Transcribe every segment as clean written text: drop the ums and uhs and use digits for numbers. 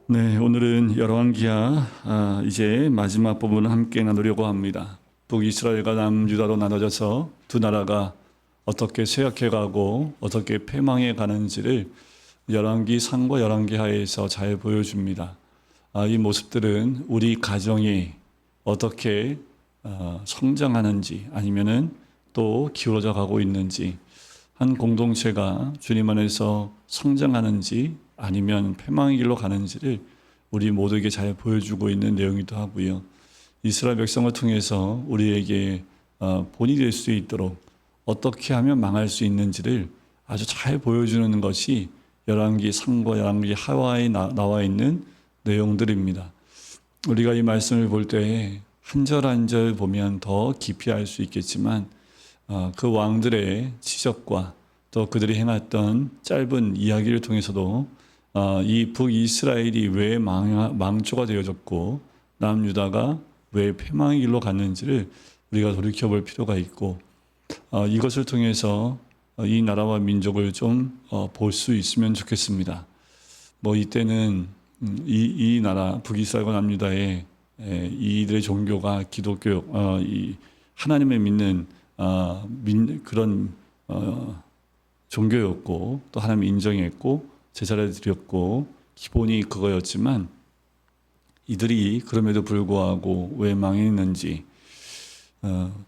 네, 오늘은 열왕기하 이제 마지막 부분을 함께 나누려고 합니다. 북이스라엘과 남유다로 나눠져서 두 나라가 어떻게 쇠약해가고 어떻게 패망해 가는지를 열왕기 상과 열왕기하에서 잘 보여줍니다. 이 모습들은 우리 가정이 어떻게 성장하는지 아니면은 또 기울어져 가고 있는지, 한 공동체가 주님 안에서 성장하는지 아니면 패망의 길로 가는지를 우리 모두에게 잘 보여주고 있는 내용이기도 하고요. 이스라엘 백성을 통해서 우리에게 본이 될 수 있도록 어떻게 하면 망할 수 있는지를 아주 잘 보여주는 것이 열왕기 상과 열왕기 하와에 나와 있는 내용들입니다. 우리가 이 말씀을 볼 때 한 절 한 절 보면 더 깊이 알 수 있겠지만 그 왕들의 지적과 또 그들이 행했던 짧은 이야기를 통해서도 이 북이스라엘이 왜 망초가 되어졌고 남유다가 왜 패망의 길로 갔는지를 우리가 돌이켜볼 필요가 있고, 이것을 통해서 이 나라와 민족을 좀 볼 수 있으면 좋겠습니다. 이때는 이 나라 북이스라엘과 남유다의 이들의 종교가 기독교, 이 하나님을 믿는 그런 종교였고, 또 하나님 인정했고 제사를 드렸고 기본이 그거였지만, 이들이 그럼에도 불구하고 왜 망했는지,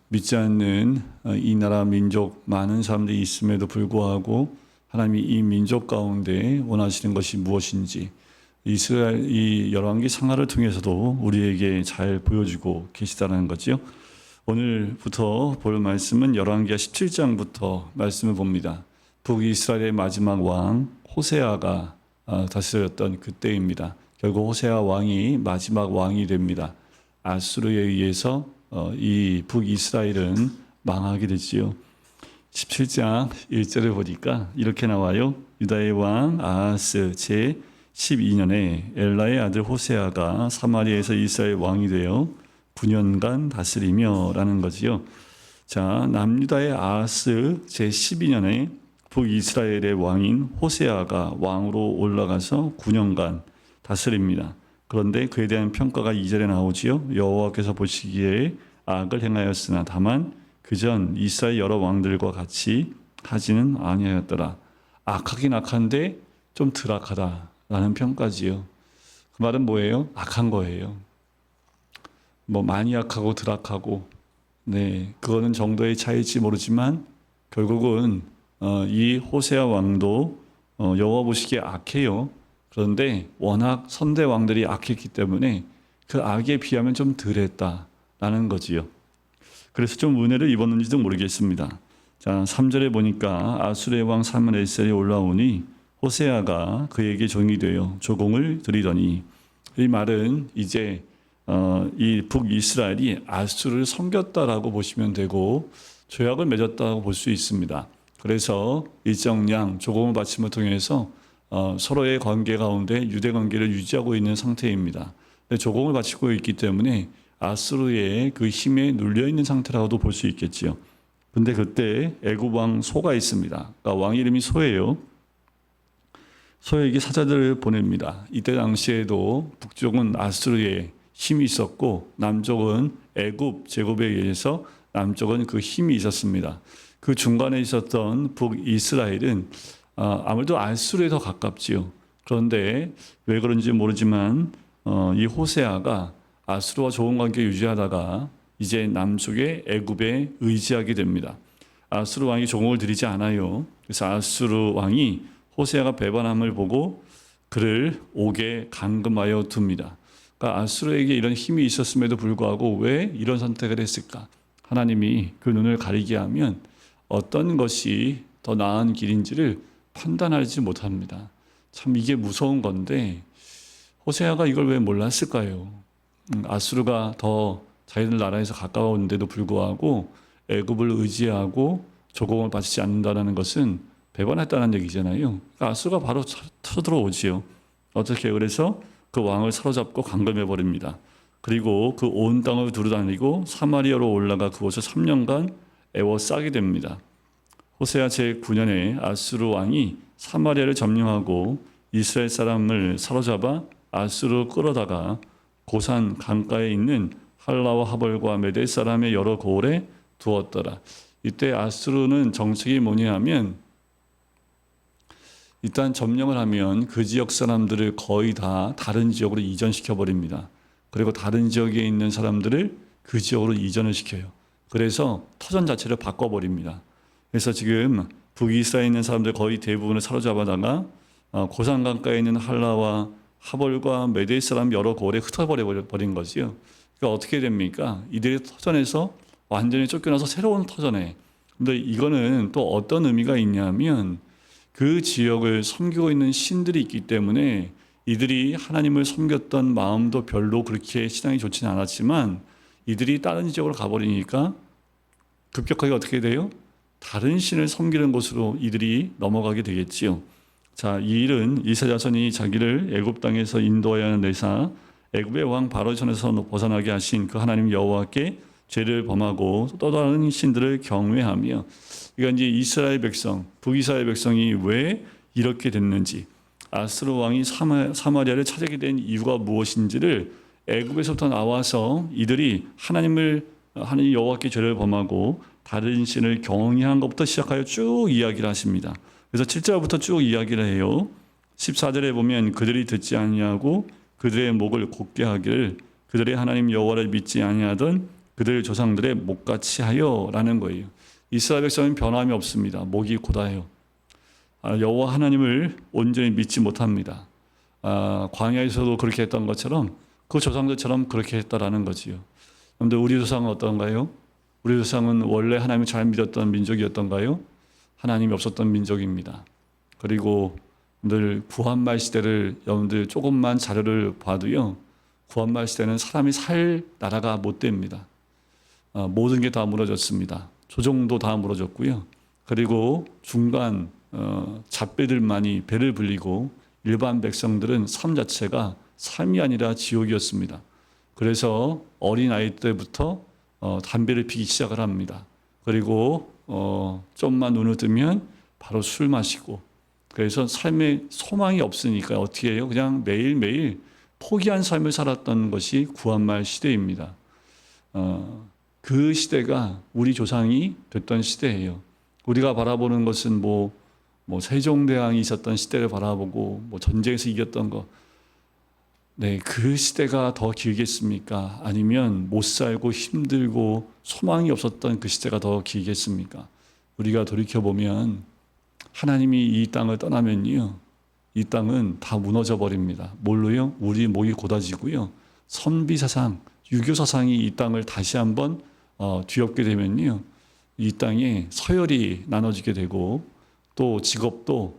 믿지 않는 이 나라 민족 많은 사람들이 있음에도 불구하고 하나님이 이 민족 가운데 원하시는 것이 무엇인지 이스라엘 이 열왕기 상하를 통해서도 우리에게 잘 보여주고 계시다는 거죠. 오늘부터 볼 말씀은 열왕기하 17장부터 말씀을 봅니다. 북이스라엘의 마지막 왕 호세아가 다스렸던 그때입니다. 결국 호세아 왕이 마지막 왕이 됩니다. 아수르에 의해서 이 북이스라엘은 망하게 되지요. 17장 1절을 보니까 이렇게 나와요. 유다의 왕 아하스 제 12년에 엘라의 아들 호세아가 사마리아에서 이스라엘 왕이 되어 9년간 다스리며 라는 거지요. 자, 남유다의 아하스 제 12년에 북이스라엘의 왕인 호세아가 왕으로 올라가서 9년간 다스립니다. 그런데 그에 대한 평가가 2절에 나오지요. 여호와께서 보시기에 악을 행하였으나 다만 그전 이스라엘 여러 왕들과 같이 하지는 아니하였더라. 악하긴 악한데 좀 덜 악하다라는 평가지요. 그 말은 뭐예요? 악한 거예요. 많이 악하고 덜 악하고, 네, 그거는 정도의 차이일지 모르지만 결국은 이 호세아 왕도 여호와 보시기에 악해요. 그런데 워낙 선대 왕들이 악했기 때문에 그 악에 비하면 좀 덜했다라는 거지요. 그래서 좀 은혜를 입었는지도 모르겠습니다. 자, 3절에 보니까 아수르의 왕 살문에셀이 올라오니 호세아가 그에게 종이 되어 조공을 드리더니, 이 말은 이제 이 북이스라엘이 아수르를 섬겼다라고 보시면 되고 조약을 맺었다고 볼 수 있습니다. 그래서 일정량 조공을 바침을 통해서 서로의 관계 가운데 유대 관계를 유지하고 있는 상태입니다. 조공을 바치고 있기 때문에 아수르의 그 힘에 눌려 있는 상태라고도 볼 수 있겠지요. 근데 그때 애굽 왕 소가 있습니다. 그러니까 왕 이름이 소예요. 소에게 사자들을 보냅니다. 이때 당시에도 북쪽은 아수르의 힘이 있었고 남쪽은 애굽 제국에 의해서 남쪽은 그 힘이 있었습니다. 그 중간에 있었던 북이스라엘은 아무래도 아수르에 더 가깝지요. 그런데 왜 그런지 모르지만 이 호세아가 아수르와 좋은 관계 유지하다가 이제 남쪽의 애굽에 의지하게 됩니다. 아수르 왕이 조공을 드리지 않아요. 그래서 아수르 왕이 호세아가 배반함을 보고 그를 옥에 감금하여 둡니다. 그러니까 아수르에게 이런 힘이 있었음에도 불구하고 왜 이런 선택을 했을까? 하나님이 그 눈을 가리게 하면 어떤 것이 더 나은 길인지를 판단하지 못합니다. 참 이게 무서운 건데 호세아가 이걸 왜 몰랐을까요? 아수르가 더 자기들 나라에서 가까웠는데도 불구하고 애굽을 의지하고 조공을 바치지 않는다는 것은 배반했다는 얘기잖아요. 그러니까 아수르가 바로 쳐들어오지요. 어떻게? 그래서 그 왕을 사로잡고 감금해 버립니다. 그리고 그 온 땅을 두루다니고 사마리아로 올라가 그곳을 3년간 애워싸게 됩니다. 호세아 제9년에 아수르 왕이 사마리아를 점령하고 이스라엘 사람을 사로잡아 아수르로 끌어다가 고산 강가에 있는 할라와 하볼과 메대 사람의 여러 고을에 두었더라. 이때 아수르는 정책이 뭐냐면 일단 점령을 하면 그 지역 사람들을 거의 다 다른 지역으로 이전시켜 버립니다. 그리고 다른 지역에 있는 사람들을 그 지역으로 이전을 시켜요. 그래서 터전 자체를 바꿔버립니다. 그래서 지금 북이스라엘에 있는 사람들 거의 대부분을 사로잡아다가 고산강가에 있는 할라와 하볼과 메대 사람 여러 고을에 흩어버린 거지요. 그러니까 어떻게 됩니까? 이들이 터전에서 완전히 쫓겨나서 새로운 터전에. 근데 이거는 또 어떤 의미가 있냐면 그 지역을 섬기고 있는 신들이 있기 때문에 이들이 하나님을 섬겼던 마음도 별로 그렇게 신앙이 좋지는 않았지만 이들이 다른 지역으로 가버리니까 급격하게 어떻게 돼요? 다른 신을 섬기는 곳으로 이들이 넘어가게 되겠지요. 자, 이 일은 이스라엘 자손이 자기를 애굽 땅에서 인도하여 하는 내사 애굽의 왕 바로 손에서 벗어나게 하신 그 하나님 여호와께 죄를 범하고 또 다른 신들을 경외하며, 그러니까 이제 이스라엘 백성, 북이스라엘 백성이 왜 이렇게 됐는지, 아스르 왕이 사마리아를 차지하게 된 이유가 무엇인지를 애굽에서부터 나와서 이들이 하나님 여호와께 죄를 범하고 다른 신을 경외한 것부터 시작하여 쭉 이야기를 하십니다. 그래서 7절부터 쭉 이야기를 해요. 14절에 보면 그들이 듣지 아니하고 그들의 목을 곧게 하기를 그들의 하나님 여호와를 믿지 아니하던 그들 조상들의 목같이 하여라는 거예요. 이스라엘 백성은 변함이 없습니다. 목이 곧아요. 여호와 하나님을 온전히 믿지 못합니다. 광야에서도 그렇게 했던 것처럼 그 조상들처럼 그렇게 했다라는 거지요. 그런데 우리 조상은 어떤가요? 우리 조상은 원래 하나님을 잘 믿었던 민족이었던가요? 하나님이 없었던 민족입니다. 그리고 늘 구한말 시대를 여러분들 조금만 자료를 봐도요, 구한말 시대는 사람이 살 나라가 못 됩니다. 모든 게 다 무너졌습니다. 조정도 다 무너졌고요. 그리고 중간 잡배들만이 배를 불리고 일반 백성들은 삶 자체가 삶이 아니라 지옥이었습니다. 그래서 어린 아이 때부터 담배를 피기 시작을 합니다. 그리고 좀만 눈을 뜨면 바로 술 마시고, 그래서 삶에 소망이 없으니까 어떻게 해요? 그냥 매일매일 포기한 삶을 살았던 것이 구한말 시대입니다. 그 시대가 우리 조상이 됐던 시대예요. 우리가 바라보는 것은 뭐 세종대왕이 있었던 시대를 바라보고 전쟁에서 이겼던 거, 네, 그 시대가 더 길겠습니까? 아니면 못 살고 힘들고 소망이 없었던 그 시대가 더 길겠습니까? 우리가 돌이켜보면 하나님이 이 땅을 떠나면요, 이 땅은 다 무너져 버립니다. 뭘로요? 우리 목이 곧아지고요, 선비사상, 유교사상이 이 땅을 다시 한번 뒤엎게 되면요, 이 땅에 서열이 나눠지게 되고 또 직업도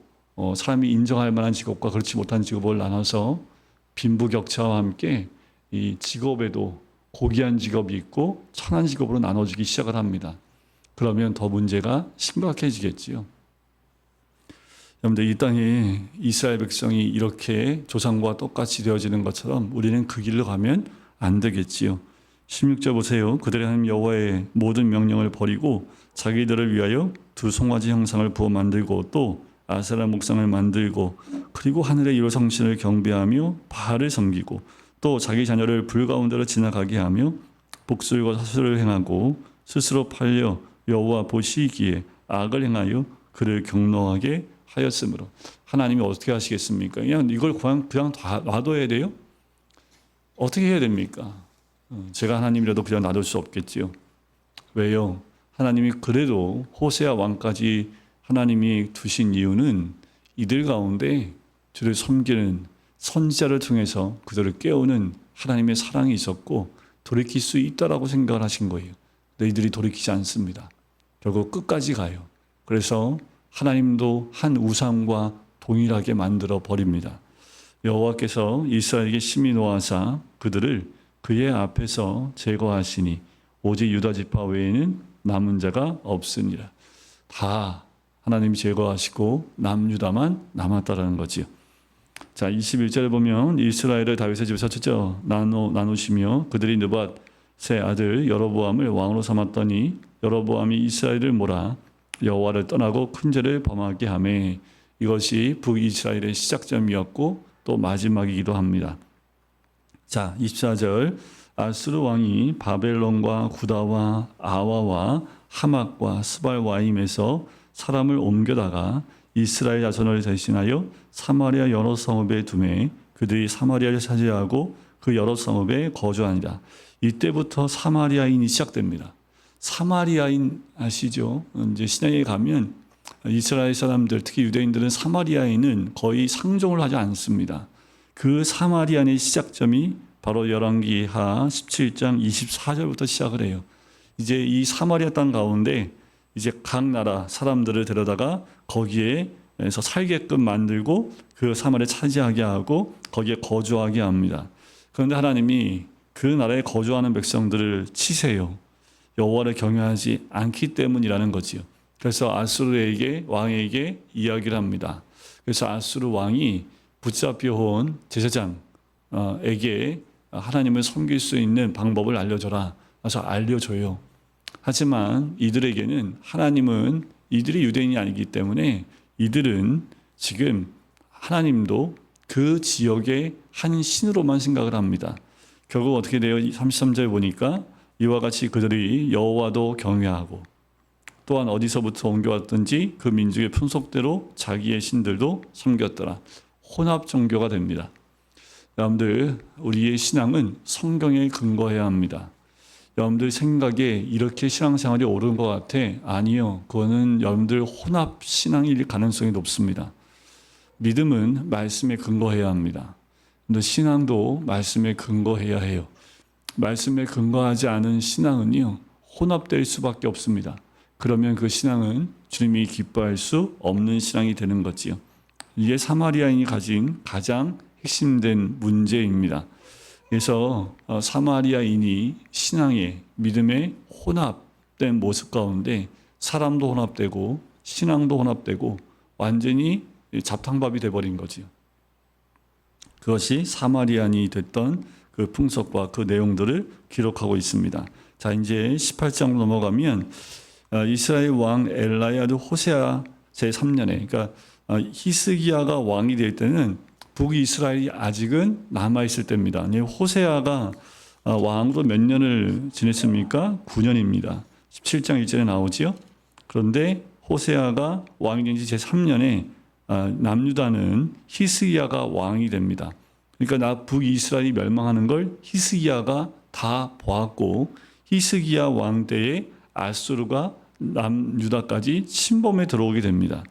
사람이 인정할 만한 직업과 그렇지 못한 직업을 나눠서 빈부격차와 함께 이 직업에도 고귀한 직업이 있고 천한 직업으로 나눠지기 시작을 합니다. 그러면 더 문제가 심각해지겠지요. 여러분들, 이 땅에 이스라엘 백성이 이렇게 조상과 똑같이 되어지는 것처럼 우리는 그 길로 가면 안 되겠지요. 16절 보세요. 그들의 하나님 여호와의 모든 명령을 버리고 자기들을 위하여 두 송아지 형상을 부어 만들고 또 아세라 목상을 만들고 그리고 하늘의 이로 성신을 경배하며 바알을 섬기고 또 자기 자녀를 불 가운데로 지나가게 하며 복술과 사술을 행하고 스스로 팔려 여호와 보시기에 악을 행하여 그를 경노하게 하였으므로. 하나님이 어떻게 하시겠습니까? 그냥 이걸 그냥 다 놔둬야 돼요? 어떻게 해야 됩니까? 제가 하나님이라도 그냥 놔둘 수 없겠지요. 왜요? 하나님이 그래도 호세아 왕까지 하나님이 두신 이유는 이들 가운데 주를 섬기는 선지자를 통해서 그들을 깨우는 하나님의 사랑이 있었고 돌이킬 수 있다라고 생각을 하신 거예요. 근데 이들이 돌이키지 않습니다. 결국 끝까지 가요. 그래서 하나님도 한 우상과 동일하게 만들어 버립니다. 여호와께서 이스라엘에게 심히 노하사 그들을 그의 앞에서 제거하시니 오직 유다 지파 외에는 남은 자가 없으니라. 다 하나님이 제거하시고 남유다만 남았다라는 거지요. 자, 21절에 보면 이스라엘을 다윗의 집에서 첫째 나누시며 그들이 느밧의 아들 여로보암을 왕으로 삼았더니 여로보암이 이스라엘을 몰아 여호와를 떠나고 큰 죄를 범하게 하매 이것이 북이스라엘의 시작점이었고 또 마지막이기도 합니다. 자, 24절. 아수르 왕이 바벨론과 구다와 아와와 하맛과 스발와임에서 사람을 옮겨다가 이스라엘 자손을 대신하여 사마리아 여러 성읍에 두매 그들이 사마리아를 차지하고 그 여러 성읍에 거주하니라. 이때부터 사마리아인이 시작됩니다. 사마리아인 아시죠? 이제 신약에 가면 이스라엘 사람들, 특히 유대인들은 사마리아인은 거의 상종을 하지 않습니다. 그 사마리아인의 시작점이 바로 열왕기하 17장 24절부터 시작을 해요. 이제 이 사마리아 땅 가운데 이제 각 나라 사람들을 데려다가 거기에서 살게끔 만들고 그 사마리아 차지하게 하고 거기에 거주하게 합니다. 그런데 하나님이 그 나라에 거주하는 백성들을 치세요. 여호와를 경외하지 않기 때문이라는 거지요. 그래서 아수르에게 왕에게 이야기를 합니다. 그래서 아수르 왕이 붙잡혀 온 제사장에게 하나님을 섬길 수 있는 방법을 알려줘라. 그래서 알려줘요. 하지만 이들에게는 하나님은 이들이 유대인이 아니기 때문에 이들은 지금 하나님도 그 지역의 한 신으로만 생각을 합니다. 결국 어떻게 돼요? 33절 보니까 이와 같이 그들이 여호와도 경외하고 또한 어디서부터 옮겨왔든지 그 민족의 풍속대로 자기의 신들도 섬겼더라. 혼합 종교가 됩니다. 여러분들, 우리의 신앙은 성경에 근거해야 합니다. 여러분들 생각에 이렇게 신앙생활이 옳은 것 같아? 아니요. 그거는 여러분들 혼합 신앙일 가능성이 높습니다. 믿음은 말씀에 근거해야 합니다. 근데 신앙도 말씀에 근거해야 해요. 말씀에 근거하지 않은 신앙은요, 혼합될 수밖에 없습니다. 그러면 그 신앙은 주님이 기뻐할 수 없는 신앙이 되는 거지요. 이게 사마리아인이 가진 가장 핵심된 문제입니다. 그래서 사마리아인이 신앙의 믿음의 혼합된 모습 가운데 사람도 혼합되고 신앙도 혼합되고 완전히 잡탕밥이 돼버린 거지요. 그것이 사마리아인이 됐던 그 풍속과 그 내용들을 기록하고 있습니다. 자, 이제 18장으로 넘어가면 이스라엘 왕 엘라야드 호세아 제3년에 그러니까 히스기야가 왕이 될 때는 북이스라엘이 아직은 남아있을 때입니다. 호세아가 왕으로 몇 년을 지냈습니까? 9년입니다. 17장 1절에 나오지요. 그런데 호세아가 왕이 된 지 제3년에 남유다는 히스기야가 왕이 됩니다. 그러니까 북이스라엘이 멸망하는 걸 히스기야가 다 보았고 히스기야 왕 때에 아수르가 남유다까지 침범에 들어오게 됩니다.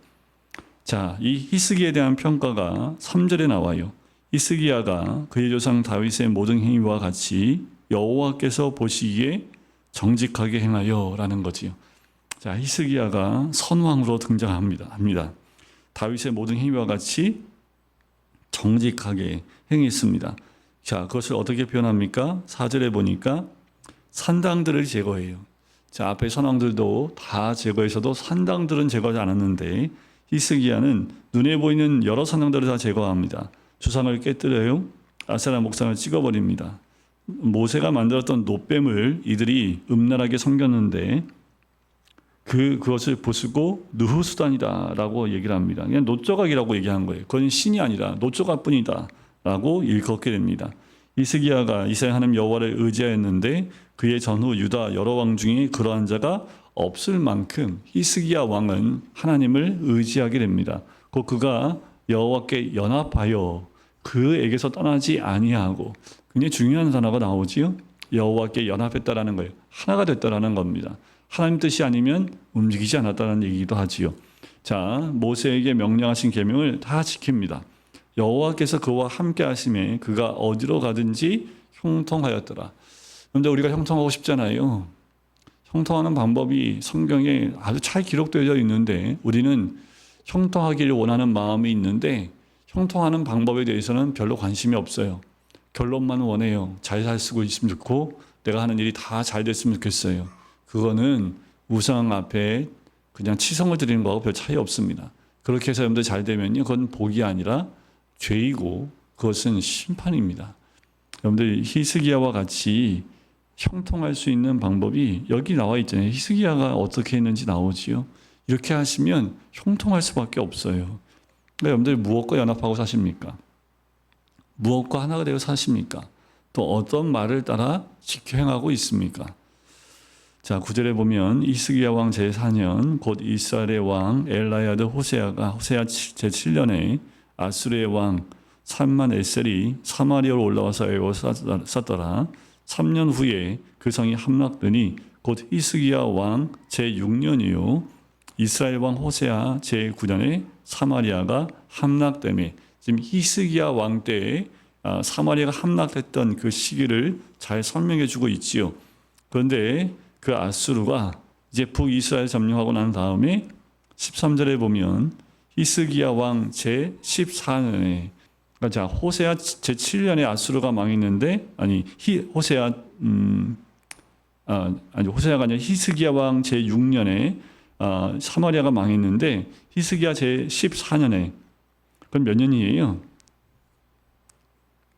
자, 이 히스기야에 대한 평가가 3절에 나와요. 히스기야가 그의 조상 다윗의 모든 행위와 같이 여호와께서 보시기에 정직하게 행하여 라는 거지요. 자, 히스기야가 선왕으로 등장합니다. 다윗의 모든 행위와 같이 정직하게 행했습니다. 자, 그것을 어떻게 표현합니까? 4절에 보니까 산당들을 제거해요. 자, 앞에 선왕들도 다 제거해서도 산당들은 제거하지 않았는데 히스기야는 눈에 보이는 여러 산당들을 다 제거합니다. 주상을 깨뜨려요. 아세라 목상을 찍어버립니다. 모세가 만들었던 놋뱀을 이들이 음란하게 섬겼는데 그것을 부수고 느후수단이다라고 얘기를 합니다. 그냥 놋조각이라고 얘기한 거예요. 그건 신이 아니라 놋조각뿐이다라고 일컫게 됩니다. 히스기야가 이스라엘 하나님 여호와를 의지하였는데 그의 전후 유다 여러 왕 중에 그러한 자가 없을 만큼 히스기야 왕은 하나님을 의지하게 됩니다. 곧 그가 여호와께 연합하여 그에게서 떠나지 아니하고 굉장히 중요한 단어가 나오지요. 여호와께 연합했다라는 거예요. 하나가 됐다라는 겁니다. 하나님 뜻이 아니면 움직이지 않았다는 얘기도 하지요. 자, 모세에게 명령하신 계명을 다 지킵니다. 여호와께서 그와 함께 하심에 그가 어디로 가든지 형통하였더라. 그런데 우리가 형통하고 싶잖아요. 형통하는 방법이 성경에 아주 잘 기록되어 있는데 우리는 형통하기를 원하는 마음이 있는데 형통하는 방법에 대해서는 별로 관심이 없어요. 결론만 원해요. 잘 살 수고 있으면 좋고 내가 하는 일이 다 잘 됐으면 좋겠어요. 그거는 우상 앞에 그냥 치성을 드리는 거하고 별 차이 없습니다. 그렇게 해서 여러분들 잘 되면요, 그건 복이 아니라 죄이고 그것은 심판입니다. 여러분들 히스기야와 같이 형통할 수 있는 방법이 여기 나와 있잖아요. 히스기야가 어떻게 했는지 나오지요. 이렇게 하시면 형통할 수밖에 없어요. 그러니까 여러분들 무엇과 연합하고 사십니까? 무엇과 하나가 되어 사십니까? 또 어떤 말을 따라 지켜 행하고 있습니까? 자, 9절에 보면 히스기야 왕 제4년 곧 이스라엘의 왕 엘라의 아들 호세아 제7년에 아수르의 왕 살만에셀이 사마리아로 올라와서 에워쌌더라. 3년 후에 그 성이 함락되니 곧 히스기야 왕 제6년이요 이스라엘 왕 호세아 제9년에 사마리아가 함락되매, 지금 히스기야 왕 때에 사마리아가 함락됐던 그 시기를 잘 설명해 주고 있지요. 그런데 그 아수르가 이제 북이스라엘 점령하고 난 다음에 13절에 보면 히스기야 왕 제14년에, 자, 호세아 제7년에 아수르가 망했는데, 호세아가 아니라 히스기야 왕 제6년에 사마리아가 망했는데, 히스기야 제14년에, 그럼 몇 년이에요?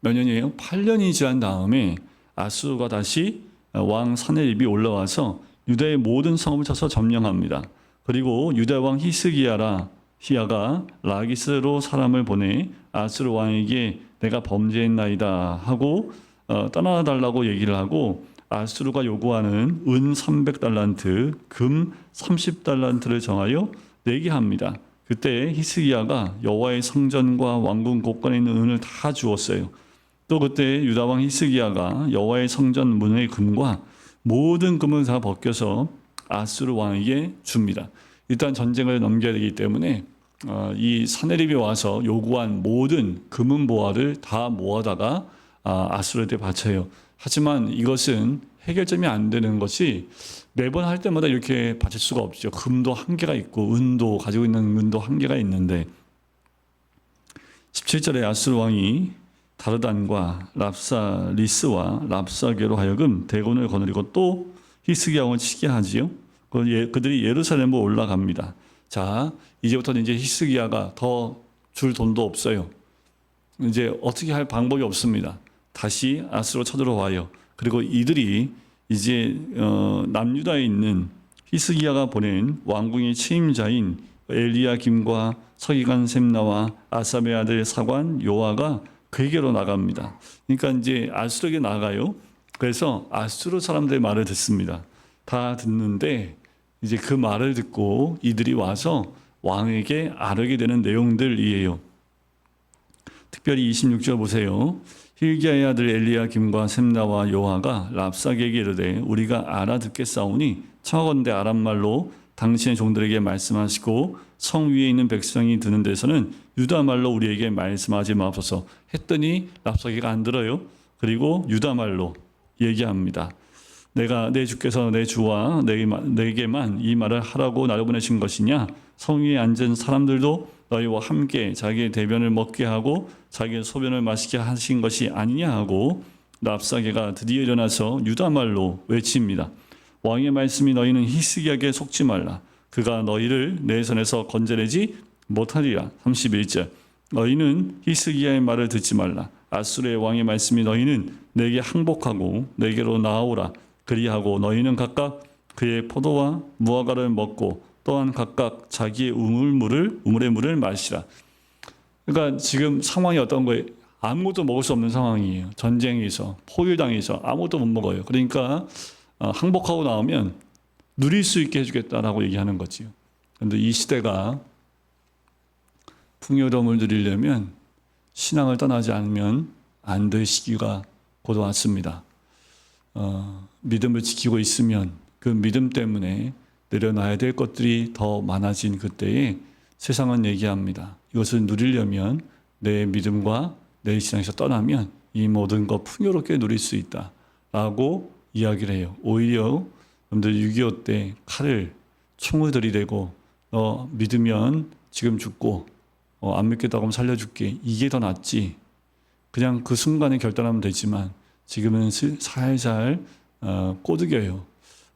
8년이 지난 다음에 아수르가 다시 왕 사네립이 올라와서 유다의 모든 성읍을 쳐서 점령합니다. 그리고 유다 왕 히야가 라기스로 사람을 보내 아수르 왕에게 내가 범죄했나이다 하고 떠나달라고 얘기를 하고, 아수르가 요구하는 은 300달란트, 금 30달란트를 정하여 내게 합니다. 그때 히스기야가 여호와의 성전과 왕궁 곳간에 있는 은을 다 주었어요. 또 그때 유다 왕 히스기야가 여호와의 성전 문의 금과 모든 금을 다 벗겨서 아수르 왕에게 줍니다. 일단 전쟁을 넘겨야 되기 때문에 이 사네립이 와서 요구한 모든 금은 보화를 다 모아다가 아수르한테 바쳐요. 하지만 이것은 해결점이 안 되는 것이, 매번 할 때마다 이렇게 바칠 수가 없죠. 금도 한계가 있고 은도, 가지고 있는 은도 한계가 있는데, 17절에 아수르 왕이 다르단과 랍사리스와 랍사게로 하여금 대군을 거느리고 또 히스기야 왕을 치게 하지요. 그들이 예루살렘으로 올라갑니다. 자, 이제부터는 이제 히스기야가 더 줄 돈도 없어요. 이제 어떻게 할 방법이 없습니다. 다시 아수르로 쳐들어와요. 그리고 이들이 이제 남유다에 있는 히스기야가 보낸 왕궁의 책임자인 엘리야김과 서기관 셈나와 아삽의 아들 사관 요아가 그에게로 나갑니다. 그러니까 이제 아수르에게 나가요. 그래서 아수르 사람들의 말을 듣습니다. 다 듣는데 이제 그 말을 듣고 이들이 와서 왕에게 아뢰게 되는 내용들이에요. 특별히 26절 보세요. 힐기야의 아들 엘리야김과 셈나와 요아가 랍사게에게 이르되 우리가 알아듣겠사오니 청하건대 아람말로 당신의 종들에게 말씀하시고 성 위에 있는 백성이 드는 데서는 유다말로 우리에게 말씀하지 마옵소서 했더니 랍사게가 안 들어요. 그리고 유다말로 얘기합니다. 내가 내 주께서 내 주와 내게만 이 말을 하라고 나를 보내신 것이냐? 성 위에 앉은 사람들도 너희와 함께 자기의 대변을 먹게 하고 자기의 소변을 마시게 하신 것이 아니냐 하고, 랍사게가 드디어 일어나서 유다말로 외칩니다. 왕의 말씀이 너희는 히스기야에게 속지 말라. 그가 너희를 내 손에서 건져내지 못하리라. 31절. 너희는 히스기야의 말을 듣지 말라. 아수르의 왕의 말씀이 너희는 내게 항복하고 내게로 나아오라. 그리하고 너희는 각각 그의 포도와 무화과를 먹고 또한 각각 자기의 우물의 물을 마시라. 그러니까 지금 상황이 어떤 거예요? 아무것도 먹을 수 없는 상황이에요. 전쟁에서 포위당해서 아무것도 못 먹어요. 그러니까 항복하고 나오면 누릴 수 있게 해주겠다라고 얘기하는 거지요. 그런데 이 시대가 풍요로움을 누리려면 신앙을 떠나지 않으면 안 될 시기가 곧 왔습니다. 믿음을 지키고 있으면 그 믿음 때문에 내려놔야 될 것들이 더 많아진 그때에 세상은 얘기합니다. 이것을 누리려면 내 믿음과 내 신앙에서 떠나면 이 모든 것 풍요롭게 누릴 수 있다라고 이야기를 해요. 오히려 여러분들 6.25 때 총을 들이대고 너 믿으면 지금 죽고 안 믿겠다고 하면 살려줄게. 이게 더 낫지. 그냥 그 순간에 결단하면 되지만 지금은 살살 꼬드겨요.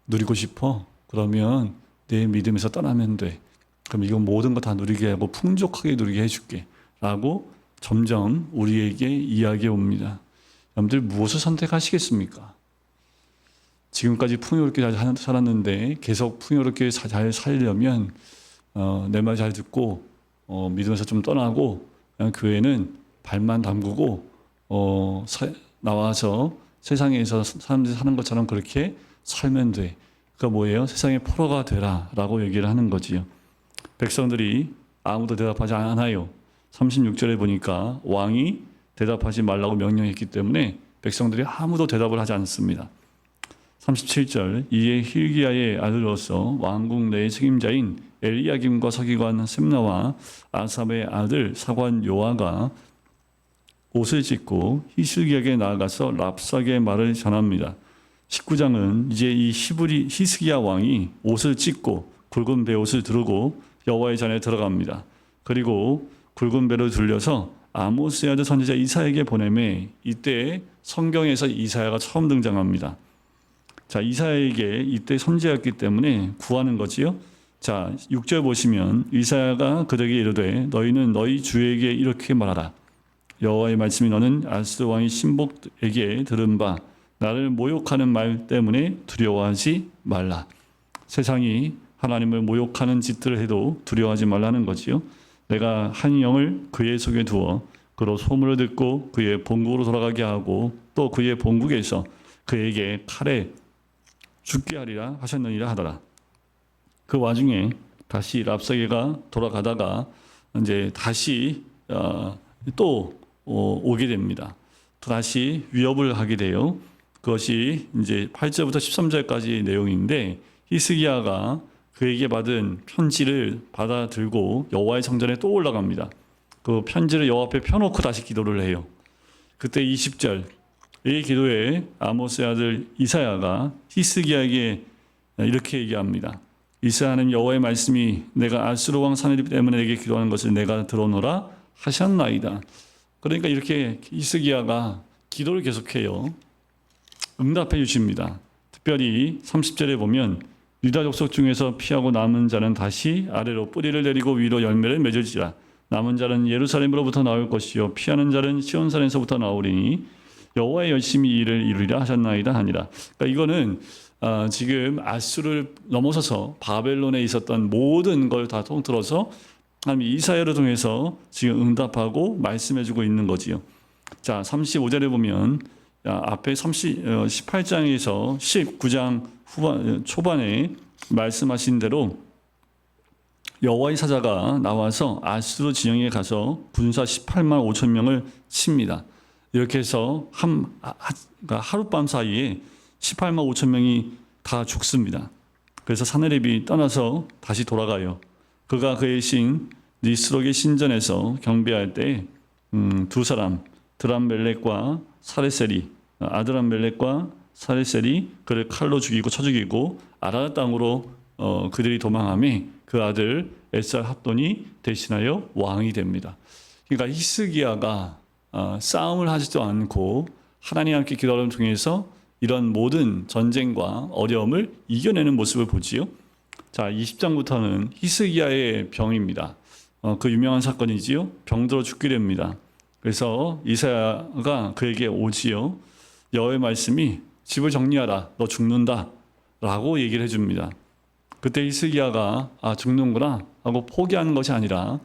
누리고 싶어? 그러면 내 믿음에서 떠나면 돼. 그럼 이거 모든 거 다 누리게 하고 풍족하게 누리게 해줄게. 라고 점점 우리에게 이야기해 옵니다. 여러분들 무엇을 선택하시겠습니까? 지금까지 풍요롭게 잘 살았는데 계속 풍요롭게 잘 살려면 내 말 잘 듣고 믿으면서 좀 떠나고 그냥 교회는 발만 담그고 나와서 세상에서 사람들이 사는 것처럼 그렇게 살면 돼. 그러니까 뭐예요? 세상의 포로가 되라라고 얘기를 하는 거지요. 백성들이 아무도 대답하지 않아요. 36절에 보니까 왕이 대답하지 말라고 명령했기 때문에 백성들이 아무도 대답을 하지 않습니다. 37절 이에 힐기야의 아들로서 왕궁 내의 책임자인 엘리야김과 서기관 셈나와 아삽의 아들 사관 요아가 옷을 찢고 히스기야에게 나아가서 랍삭의 말을 전합니다. 19장은 이제 이 히스기야 왕이 옷을 찢고 굵은 베옷을 두르고 여호와의 전에 들어갑니다. 그리고 굵은 배로 들려서 아모스의 아들 선지자 이사야에게 보내매 이때 성경에서 이사야가 처음 등장합니다. 자, 이사야에게 이때 선지자였기 때문에 구하는 거지요. 자, 6절 보시면 이사야가 그들에게 이르되 너희는 너희 주에게 이렇게 말하라. 여호와의 말씀이 너는 아스루 왕이 신복에게 들은 바 나를 모욕하는 말 때문에 두려워하지 말라. 세상이 하나님을 모욕하는 짓들을 해도 두려워하지 말라는 거지요. 내가 한 영을 그의 속에 두어 그로 소문을 듣고 그의 본국으로 돌아가게 하고 또 그의 본국에서 그에게 칼에 죽게 하리라 하셨느니라 하더라. 그 와중에 다시 랍사게가 돌아가다가 이제 다시 또 오게 됩니다. 다시 위협을 하게 돼요. 그것이 이제 8절부터 13절까지 내용인데 히스기야가 그에게 받은 편지를 받아 들고 여호와의 성전에 또 올라갑니다. 그 편지를 여호와 앞에 펴놓고 다시 기도를 해요. 그때 20절 이 기도에 아모스의 아들 이사야가 히스기야에게 이렇게 얘기합니다. 이사야는 여호와의 말씀이 내가 아수르 왕 사내립 때문에 내게 기도하는 것을 내가 들어노라 하셨나이다. 그러니까 이렇게 히스기야가 기도를 계속해요. 응답해 주십니다. 특별히 30절에 보면 유다 족속 중에서 피하고 남은 자는 다시 아래로 뿌리를 내리고 위로 열매를 맺을지라. 남은 자는 예루살렘으로부터 나올 것이요 피하는 자는 시온산에서부터 나오리니 여호와의 열심히 일을 이루리라 하셨나이다 하니라. 그러니까 이거는 지금 아수르를 넘어서서 바벨론에 있었던 모든 걸 다 통틀어서 하나님 이사야를 통해서 지금 응답하고 말씀해주고 있는 거지요. 자, 35절에 보면 앞에 18장에서 19장 초반에 말씀하신 대로 여호와의 사자가 나와서 아수르 진영에 가서 군사 18만 5천 명을 칩니다. 이렇게 해서 그러니까 하룻밤 사이에 18만 5천 명이 다 죽습니다. 그래서 사내립이 떠나서 다시 돌아가요. 그가 그의 신 니스록의 신전에서 경배할 때 두 사람 드람멜렉과 사레셀이 아드람멜렉과 사레셀이 그를 칼로 죽이고 쳐 죽이고 아라라 땅으로 그들이 도망하며 그 아들 에살 합돈이 대신하여 왕이 됩니다. 그러니까 히스기야가 싸움을 하지도 않고 하나님 함께 기도를 통해서 이런 모든 전쟁과 어려움을 이겨내는 모습을 보지요. 자, 20장부터는 히스기야의 병입니다. 그 유명한 사건이지요. 병들어 죽게 됩니다. 그래서 이사야가 그에게 오지요. 여호와의 말씀이 집을 정리하라. 너 죽는다. 라고 얘기를 해줍니다. 그때 히스기야가 죽는구나 하고 포기하는 것이 아니라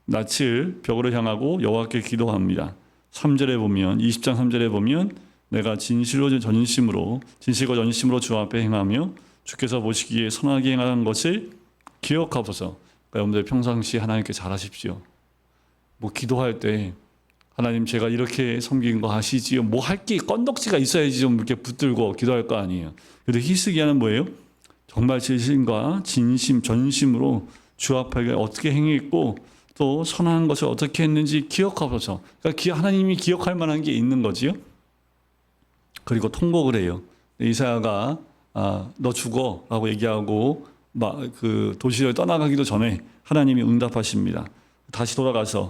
낯을 벽으로 향하고 여호와께 기도합니다. 3절에 보면 20장 3절에 보면 내가 진실과 전심으로 주 앞에 행하며 주께서 보시기에 선하게 행하는 것을 기억하소서. 여러분들 평상시 하나님께 잘하십시오. 뭐 기도할 때 하나님 제가 이렇게 섬긴 거 아시지요? 뭐 할 게 건덕지가 있어야지 좀 이렇게 붙들고 기도할 거 아니에요. 그런데 히스기야는 뭐예요? 정말 진심과 진심, 전심으로 주 앞에 어떻게 행했고 또 선한 것을 어떻게 했는지 기억하소서. 그러니까 하나님이 기억할 만한 게 있는 거지요. 그리고 통곡을 해요. 이사야가 너 죽어라고 얘기하고 그 도시를 떠나가기도 전에 하나님이 응답하십니다. 다시 돌아가서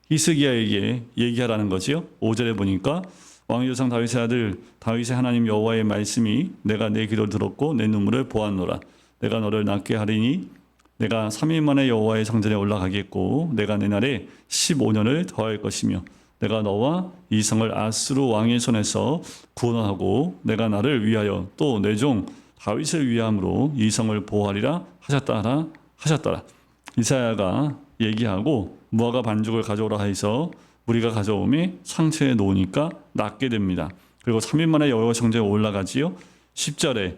히스기야에게 얘기하라는 거지요. 5절에 보니까 왕의 조상 다윗의 아들 다윗의 하나님 여호와의 말씀이 내가 내 기도를 들었고 내 눈물을 보았노라. 내가 너를 낫게 하리니 내가 3일 만에 여호와의 성전에 올라가겠고 내가 내 날에 15년을 더할 것이며 내가 너와 이 성을 아수르 왕의 손에서 구원하고 내가 나를 위하여 또 내 종 다윗을 위함으로 이 성을 보호하리라 하셨더라. 이사야가 얘기하고 무화과 반죽을 가져오라 해서 무리가 가져오매 상처에 놓으니까 낫게 됩니다. 그리고 3일 만에 여호와 성전에 올라가지요. 10절에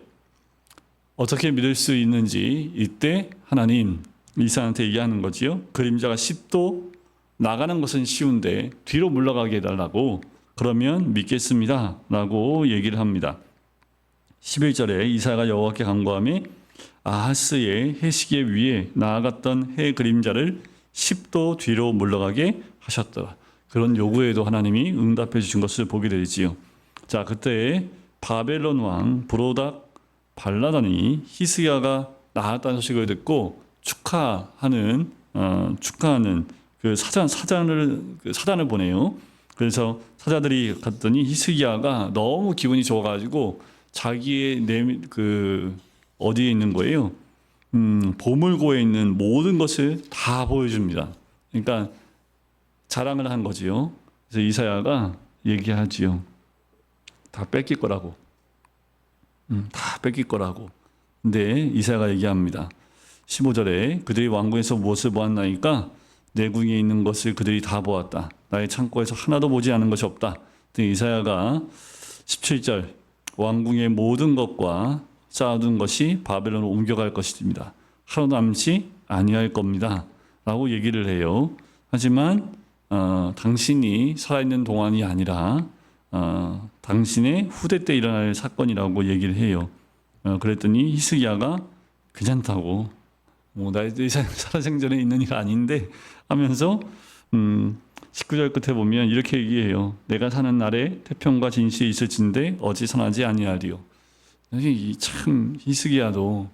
어떻게 믿을 수 있는지 이때 하나님 이사야한테 얘기하는 거지요. 그림자가 10도 나가는 것은 쉬운데 뒤로 물러가게 해달라고, 그러면 믿겠습니다 라고 얘기를 합니다. 11절에 이사야가 여호와께 간구하며 아하스의 해시계 위에 나아갔던 해 그림자를 10도 뒤로 물러가게 하셨더라. 그런 요구에도 하나님이 응답해 주신 것을 보게 되지요. 자, 그때 바벨론 왕 브로닥 발라단이 히스기야가 나았다는 소식을 듣고 축하하는 그 사단을 보내요. 그래서 사자들이 갔더니 히스기야가 너무 기분이 좋아가지고 자기의 어디에 있는 거예요? 보물고에 있는 모든 것을 다 보여줍니다. 그러니까 자랑을 한 거지요. 그래서 이사야가 얘기하지요. 다 뺏길 거라고. 다 뺏길 거라고. 근데 이사야가 얘기합니다. 15절에 그들이 왕궁에서 무엇을 보았나이까? 내 궁에 있는 것을 그들이 다 보았다. 나의 창고에서 하나도 보지 않은 것이 없다. 이사야가 17절 왕궁의 모든 것과 쌓아둔 것이 바벨론으로 옮겨갈 것입니다. 하나도 남지 아니할 겁니다. 라고 얘기를 해요. 하지만 당신이 살아있는 동안이 아니라 당신의 후대 때 일어날 사건이라고 얘기를 해요. 그랬더니 히스기야가 괜찮다고, 나의 살아생전에 있는 일 아닌데 하면서 19절 끝에 보면 이렇게 얘기해요. 내가 사는 날에 태평과 진실이 있을진데 어찌 선하지 아니하리요. 참 히스기야도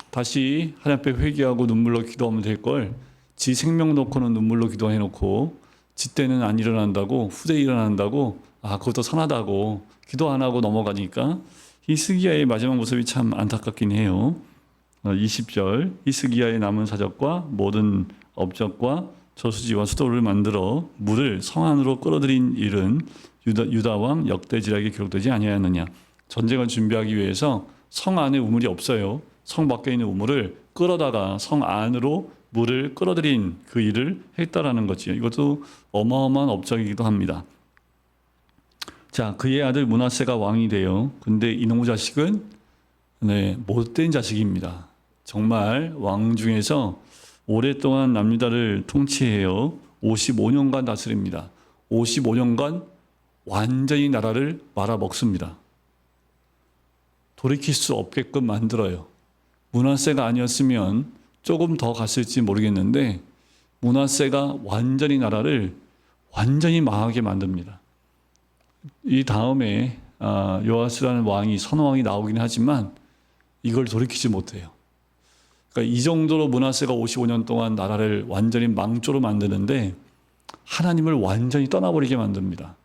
다시 하나님 앞에 회개하고 눈물로 기도하면 될 걸, 지 생명 놓고는 눈물로 기도해놓고 지 때는 안 일어난다고, 후대에 일어난다고, 그것도 선하다고 기도 안 하고 넘어가니까 히스기야의 마지막 모습이 참 안타깝긴 해요. 20절 히스기야의 남은 사적과 모든 업적과 저수지와 수도를 만들어 물을 성 안으로 끌어들인 일은 유다 왕 역대지략에 기록되지 아니하였느냐. 전쟁을 준비하기 위해서 성 안에 우물이 없어요. 성 밖에 있는 우물을 끌어다가 성 안으로 물을 끌어들인 그 일을 했다라는 거지요. 이것도 어마어마한 업적이기도 합니다. 자, 그의 아들 므낫세가 왕이 돼요. 근데 이놈의 자식은 못된 자식입니다. 정말 왕 중에서 오랫동안 남유다를 통치해요. 55년간 다스립니다. 55년간 완전히 나라를 말아먹습니다. 돌이킬 수 없게끔 만들어요. 므낫세가 아니었으면 조금 더 갔을지 모르겠는데 므낫세가 완전히 나라를 완전히 망하게 만듭니다. 이 다음에 요아스라는 왕이 선왕이 나오긴 하지만 이걸 돌이키지 못해요. 그러니까 이 정도로 므낫세가 55년 동안 나라를 완전히 망조로 만드는데 하나님을 완전히 떠나버리게 만듭니다.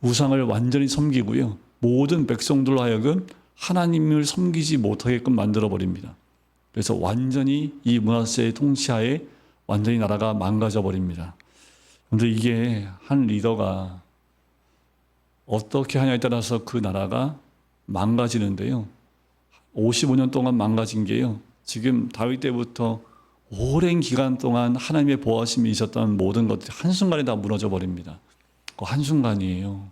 우상을 완전히 섬기고요. 모든 백성들로 하여금 하나님을 섬기지 못하게끔 만들어버립니다. 그래서 완전히 이 므낫세의 통치하에 완전히 나라가 망가져 버립니다. 그런데 이게 한 리더가 어떻게 하냐에 따라서 그 나라가 망가지는데요. 55년 동안 망가진 게요. 지금 다윗 때부터 오랜 기간 동안 하나님의 보호하심이 있었던 모든 것들이 한순간에 다 무너져 버립니다. 그 한순간이에요.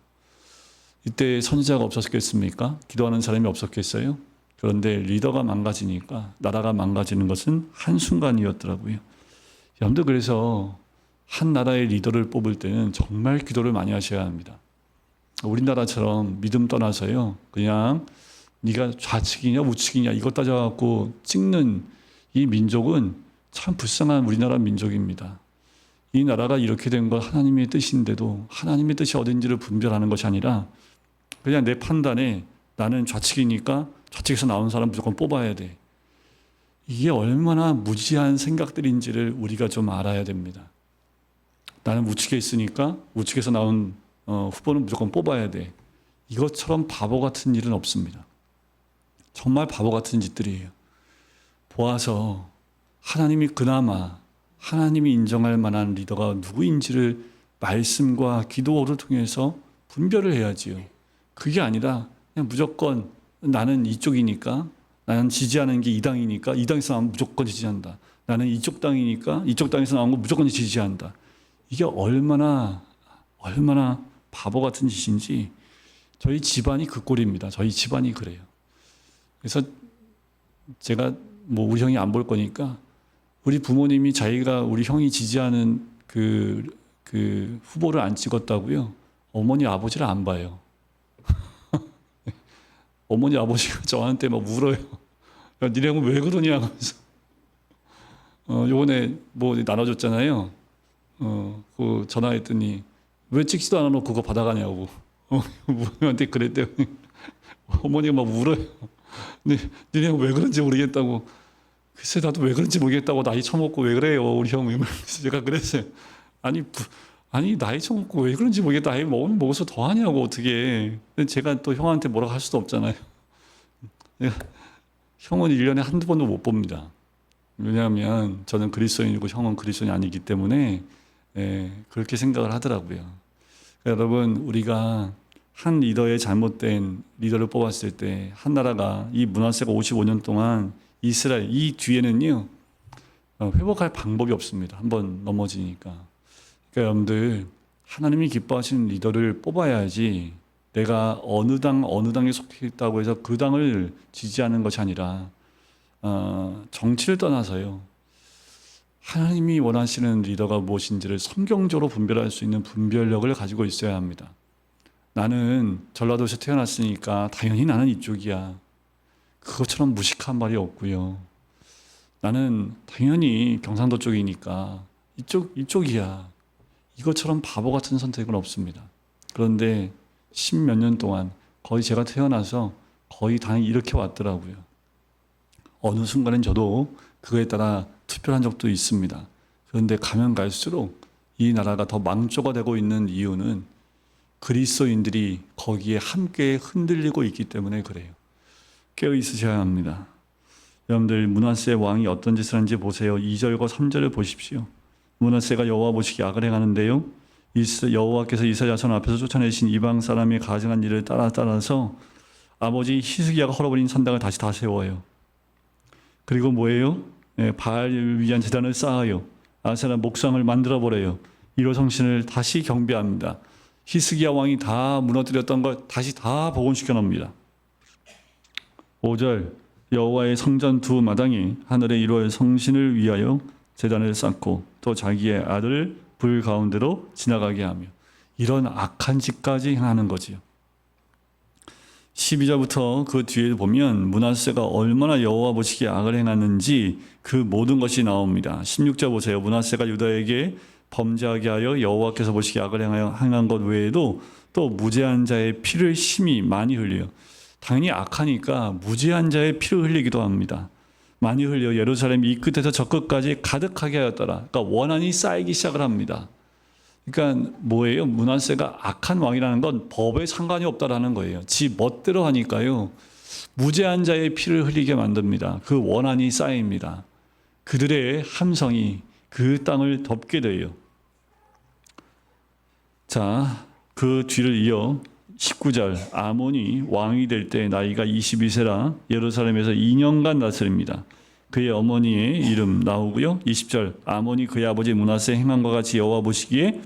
이때 선지자가 없었겠습니까? 기도하는 사람이 없었겠어요? 그런데 리더가 망가지니까 나라가 망가지는 것은 한순간이었더라고요. 여러분들 그래서 한 나라의 리더를 뽑을 때는 정말 기도를 많이 하셔야 합니다. 우리나라처럼 믿음 떠나서요. 그냥 네가 좌측이냐 우측이냐 이것 따져갖고 찍는 이 민족은 참 불쌍한 우리나라 민족입니다. 이 나라가 이렇게 된 건 하나님의 뜻인데도 하나님의 뜻이 어딘지를 분별하는 것이 아니라 그냥 내 판단에 나는 좌측이니까 좌측에서 나온 사람 무조건 뽑아야 돼. 이게 얼마나 무지한 생각들인지를 우리가 좀 알아야 됩니다. 나는 우측에 있으니까 우측에서 나온 후보는 무조건 뽑아야 돼. 이것처럼 바보 같은 일은 없습니다. 정말 바보 같은 짓들이에요. 보아서 하나님이 그나마 하나님이 인정할 만한 리더가 누구인지를 말씀과 기도를 통해서 분별을 해야지요. 그게 아니라 그냥 무조건 나는 이쪽이니까 나는 지지하는 게 이 당이니까 이 당에서 나오면 무조건 지지한다. 나는 이쪽 당이니까 이쪽 당에서 나온 거 무조건 지지한다. 이게 얼마나 얼마나 바보 같은 짓인지. 저희 집안이 그 꼴입니다. 저희 집안이 그래요. 그래서 제가 뭐 우리 형이 안 볼 거니까 우리 부모님이 자기가 우리 형이 지지하는 그 후보를 안 찍었다고요. 어머니 아버지를 안 봐요. 어머니 아버지가 저한테 막 울어요. 야, 니네 형은 왜 그러냐 하면서. 요번에 뭐 나눠줬잖아요. 그 전화했더니 왜 찍지도 않아 놓고 그거 받아가냐고. 부모님한테 그랬대요. 어머니가 막 울어요. 근데 니네 형 왜 그런지 모르겠다고. 글쎄 나도 왜 그런지 모르겠다고. 나이 처먹고 왜 그래요 우리 형. 제가 그랬어요. 아니 나이 처먹고 왜 그런지 모르겠다. 나이 먹어서 더 하냐고 어떻게. 근데 제가 또 형한테 뭐라고 할 수도 없잖아요. 형은 1년에 한두 번도 못 봅니다. 왜냐하면 저는 그리스도인이고 형은 그리스도인이 아니기 때문에 그렇게 생각을 하더라고요. 그러니까 여러분 우리가 한 리더의 잘못된 리더를 뽑았을 때 한 나라가 이 므낫세가 55년 동안 이스라엘 이 뒤에는요 회복할 방법이 없습니다. 한번 넘어지니까. 그러니까 여러분들 하나님이 기뻐하시는 리더를 뽑아야지 내가 어느 당에 속해 있다고 해서 그 당을 지지하는 것이 아니라 정치를 떠나서요. 하나님이 원하시는 리더가 무엇인지를 성경적으로 분별할 수 있는 분별력을 가지고 있어야 합니다. 나는 전라도에서 태어났으니까 당연히 나는 이쪽이야. 그것처럼 무식한 말이 없고요. 나는 당연히 경상도 쪽이니까 이쪽이야. 이것처럼 바보 같은 선택은 없습니다. 그런데 십몇 년 동안 거의 제가 태어나서 거의 다 이렇게 왔더라고요. 어느 순간엔 저도 그거에 따라 투표를 한 적도 있습니다. 그런데 가면 갈수록 이 나라가 더 망조가 되고 있는 이유는 그리스도인들이 거기에 함께 흔들리고 있기 때문에 그래요. 깨어 있으셔야 합니다. 여러분들 므낫세 왕이 어떤 짓을 하는지 보세요. 2절과 3절을 보십시오. 므낫세가 여호와 보시기에 악을 행하는데요. 여호와께서 이스라엘 자손 앞에서 쫓아내신 이방 사람이 가증한 일을 따라서 아버지 히스기야가 헐어버린 산당을 다시 다 세워요. 그리고 뭐예요? 바알 위한 제단을 쌓아요. 아세라 목상을 만들어 버려요. 이로 성신을 다시 경배합니다. 히스기야 왕이 다 무너뜨렸던 걸 다시 다 복원시켜 놉니다. 5절 여호와의 성전 두 마당에 하늘의 1월 성신을 위하여 제단을 쌓고 또 자기의 아들을 불 가운데로 지나가게 하며 이런 악한 짓까지 행하는 거지요. 12절부터 그 뒤에 보면 므낫세가 얼마나 여호와 보시기에 악을 행하는지 그 모든 것이 나옵니다. 16절 보세요. 므낫세가 유다에게 범죄하게 하여 여호와께서 보시기에 악을 행한 것 외에도 또 무죄한 자의 피를 심히 많이 흘려요. 당연히 악하니까 무죄한 자의 피를 흘리기도 합니다. 많이 흘려 예루살렘 이 끝에서 저 끝까지 가득하게 하였더라. 그러니까 원한이 쌓이기 시작을 합니다. 그러니까 뭐예요? 므낫세가 악한 왕이라는 건 법에 상관이 없다라는 거예요. 지 멋대로 하니까요. 무죄한 자의 피를 흘리게 만듭니다. 그 원한이 쌓입니다. 그들의 함성이 그 땅을 덮게 돼요. 자, 그 뒤를 이어 19절 아몬이 왕이 될 때 나이가 22세라 예루살렘에서 2년간 다스립니다. 그의 어머니의 이름 나오고요. 20절 아몬이 그의 아버지 므낫세 행함과 같이 여호와 보시기에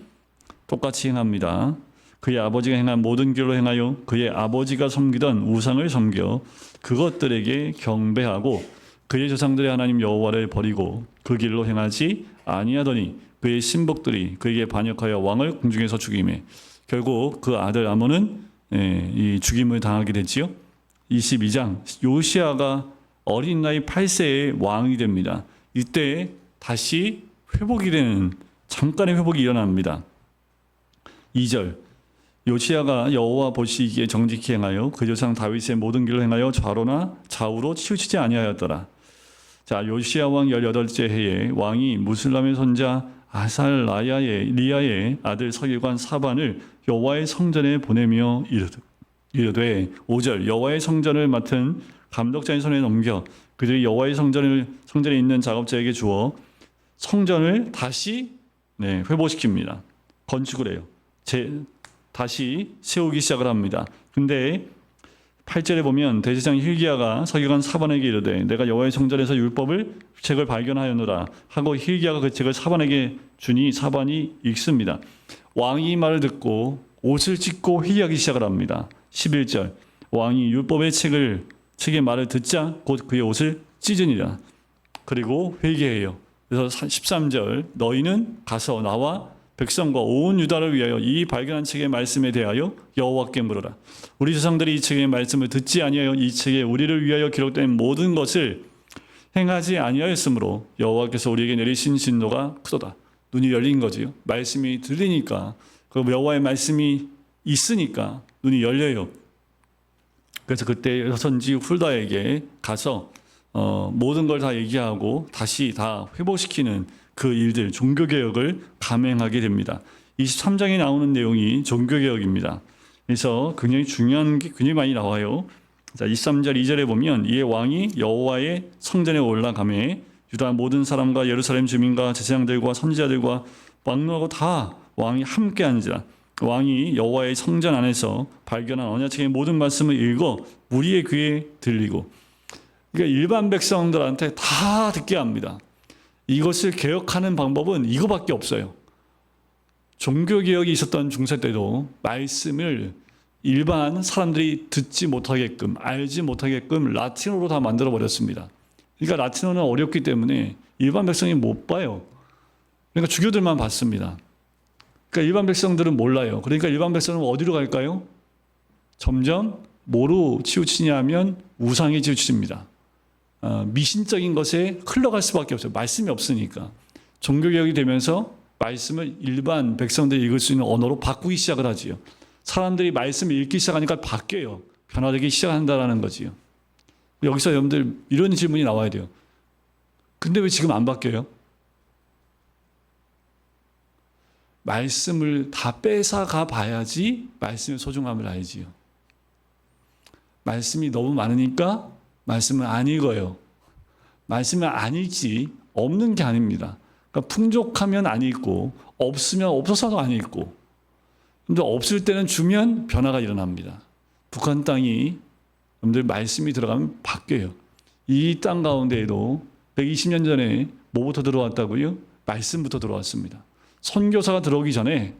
똑같이 행합니다. 그의 아버지가 행한 모든 길로 행하여 그의 아버지가 섬기던 우상을 섬겨 그것들에게 경배하고 그의 조상들의 하나님 여호와를 버리고 그 길로 행하지 아니하더니 그의 신복들이 그에게 반역하여 왕을 궁중에서 죽이매 결국 그 아들 아몬은 이 죽임을 당하게 됐지요. 22장 요시아가 어린 나이 8세에 왕이 됩니다. 이때 다시 회복이 되는 잠깐의 회복이 일어납니다. 2절 요시아가 여호와 보시기에 정직히 행하여 그 조상 다윗의 모든 길로 행하여 좌로나 좌우로 치우치지 아니하였더라. 자, 요시아 왕 18째 해에 왕이 무슬람의 손자 리아의 아들 서기관 사반을 여호와의 성전에 보내며 이르되 5절 여호와의 성전을 맡은 감독자의 손에 넘겨 그들이 여호와의 성전에 있는 작업자에게 주어 성전을 다시 회복시킵니다. 건축을 해요. 다시 세우기 시작을 합니다. 근데 8절에 보면 대제사장 hil기야가 서기관 사반에게 이르되 내가 여호와의 성전에서 율법을 책을 발견하였노라 하고 hil기야가 그 책을 사반에게 주니 사반이 읽습니다. 왕이 이 말을 듣고 옷을 찢고 회개하기 시작을 합니다. 11절 왕이 율법의 책의 말을 듣자 곧 그의 옷을 찢으니라. 그리고 회개해요. 그래서 13절 너희는 가서 나와 백성과 온 유다를 위하여 이 발견한 책의 말씀에 대하여 여호와께 물으라. 우리 조상들이 이 책의 말씀을 듣지 아니하여 이 책에 우리를 위하여 기록된 모든 것을 행하지 아니하였으므로 여호와께서 우리에게 내리신 진노가 크도다. 눈이 열린 거지요. 말씀이 들리니까 그 여호와의 말씀이 있으니까 눈이 열려요. 그래서 그때 선지 훌다에게 가서 모든 걸 다 얘기하고 다시 다 회복시키는 그 일들, 종교개혁을 감행하게 됩니다. 23장에 나오는 내용이 종교개혁입니다. 그래서 굉장히 중요한 게 굉장히 많이 나와요. 자, 23절 2절에 보면 이에 왕이 여호와의 성전에 올라가매 유다 모든 사람과 예루살렘 주민과 제사장들과 선지자들과 왕노하고 다 왕이 함께 앉으라. 왕이 여호와의 성전 안에서 발견한 언약책의 모든 말씀을 읽어 우리의 귀에 들리고, 그러니까 일반 백성들한테 다 듣게 합니다. 이것을 개혁하는 방법은 이거밖에 없어요. 종교개혁이 있었던 중세 때도 말씀을 일반 사람들이 듣지 못하게끔, 알지 못하게끔 라틴어로 다 만들어 버렸습니다. 그러니까 라틴어는 어렵기 때문에 일반 백성이 못 봐요. 그러니까 주교들만 봤습니다. 그러니까 일반 백성들은 몰라요. 그러니까 일반 백성은 어디로 갈까요? 점점 뭐로 치우치냐면 우상에 치우칩니다. 미신적인 것에 흘러갈 수밖에 없어요. 말씀이 없으니까. 종교개혁이 되면서 말씀을 일반 백성들이 읽을 수 있는 언어로 바꾸기 시작을 하지요. 사람들이 말씀을 읽기 시작하니까 바뀌어요. 변화되기 시작한다는 거지요. 여기서 여러분들 이런 질문이 나와야 돼요. 근데 왜 지금 안 바뀌어요? 말씀을 다 뺏어가 봐야지 말씀의 소중함을 알지요. 말씀이 너무 많으니까 말씀을 안 읽어요. 말씀을 안 읽지 없는 게 아닙니다. 그러니까 풍족하면 안 읽고 없으면 없어서도 안 읽고, 근데 없을 때는 주면 변화가 일어납니다. 북한 땅이 여러분들 말씀이 들어가면 바뀌어요. 이 땅 가운데에도 120년 전에 뭐부터 들어왔다고요? 말씀부터 들어왔습니다. 선교사가 들어오기 전에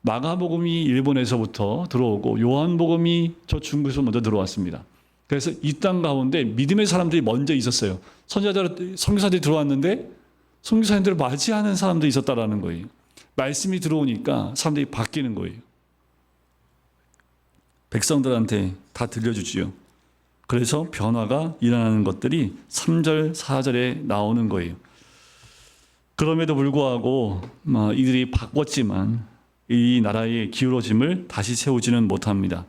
마가복음이 일본에서부터 들어오고 요한복음이 저 중국에서 먼저 들어왔습니다. 그래서 이 땅 가운데 믿음의 사람들이 먼저 있었어요. 선교사들이 들어왔는데 선교사님들을 맞이하는 사람들이 있었다라는 거예요. 말씀이 들어오니까 사람들이 바뀌는 거예요. 백성들한테 다 들려주지요. 그래서 변화가 일어나는 것들이 3절, 4절에 나오는 거예요. 그럼에도 불구하고 이들이 바꿨지만 이 나라의 기울어짐을 다시 세우지는 못합니다.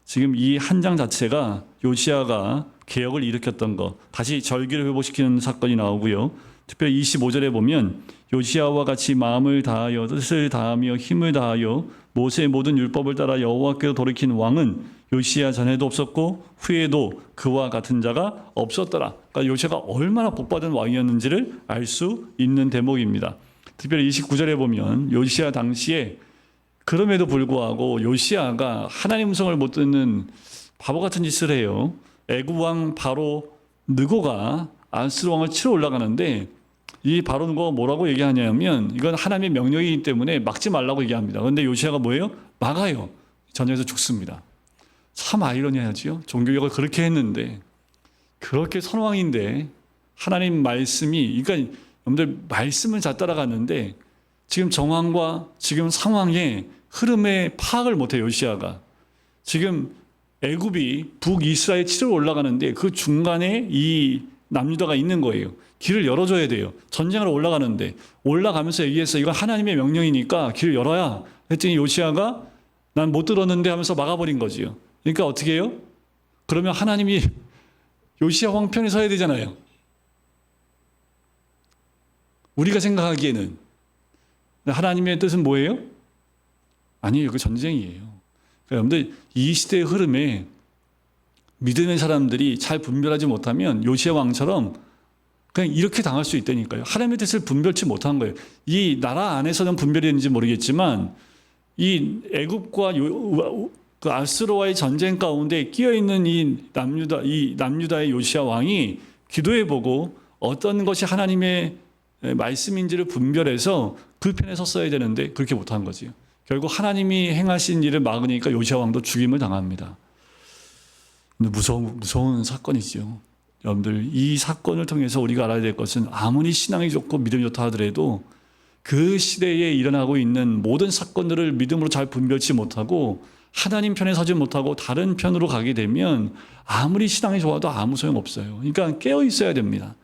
지금 이 한 장 자체가 요시야가 개혁을 일으켰던 것, 다시 절기를 회복시키는 사건이 나오고요. 특별히 25절에 보면 요시야와 같이 마음을 다하여 뜻을 다하며 힘을 다하여 모세의 모든 율법을 따라 여호와께로 돌이킨 왕은 요시야 전에도 없었고 후에도 그와 같은 자가 없었더라. 그러니까 요시야가 얼마나 복받은 왕이었는지를 알 수 있는 대목입니다. 특별히 29절에 보면 요시야 당시에 그럼에도 불구하고 요시야가 하나님 음성을 못 듣는 바보 같은 짓을 해요. 애굽 왕 바로 느고가 아스루 왕을 치러 올라가는데 이 바로 느고가 뭐라고 얘기하냐면 이건 하나님의 명령이기 때문에 막지 말라고 얘기합니다. 그런데 요시야가 뭐예요? 막아요. 전쟁에서 죽습니다. 참 아이러니하지요. 종교개혁을 그렇게 했는데, 그렇게 선왕인데 하나님 말씀이, 그러니까 여러분들 말씀을 잘 따라갔는데 지금 정황과 지금 상황의 흐름에 파악을 못해요. 요시야가 지금 애굽이 북이스라엘 치러 올라가는데 그 중간에 이 남유다가 있는 거예요. 길을 열어줘야 돼요. 전쟁을 올라가는데 올라가면서 얘기했어. 이건 하나님의 명령이니까 길을 열어야 했더니 요시야가 난 못 들었는데 하면서 막아버린 거지요. 그러니까 어떻게 해요? 그러면 하나님이 요시야 왕 편에 서야 되잖아요. 우리가 생각하기에는 하나님의 뜻은 뭐예요? 아니에요. 그 전쟁이에요. 그러니까 여러분들 이 시대의 흐름에 믿음의 사람들이 잘 분별하지 못하면 요시야 왕처럼 그냥 이렇게 당할 수 있다니까요. 하나님의 뜻을 분별치 못한 거예요. 이 나라 안에서는 분별이 되는지 모르겠지만 이 애굽과 그 아수르와의 전쟁 가운데 끼어 있는 이 남유다의 요시야 왕이 기도해 보고 어떤 것이 하나님의 말씀인지를 분별해서 그 편에 섰어야 되는데 그렇게 못한 거지요. 결국 하나님이 행하신 일을 막으니까 요시야 왕도 죽임을 당합니다. 근데 무서운 사건이죠. 여러분들, 이 사건을 통해서 우리가 알아야 될 것은 아무리 신앙이 좋고 믿음이 좋다 하더라도 그 시대에 일어나고 있는 모든 사건들을 믿음으로 잘 분별치 못하고 하나님 편에 서지 못하고 다른 편으로 가게 되면 아무리 신앙이 좋아도 아무 소용없어요. 그러니까 깨어 있어야 됩니다.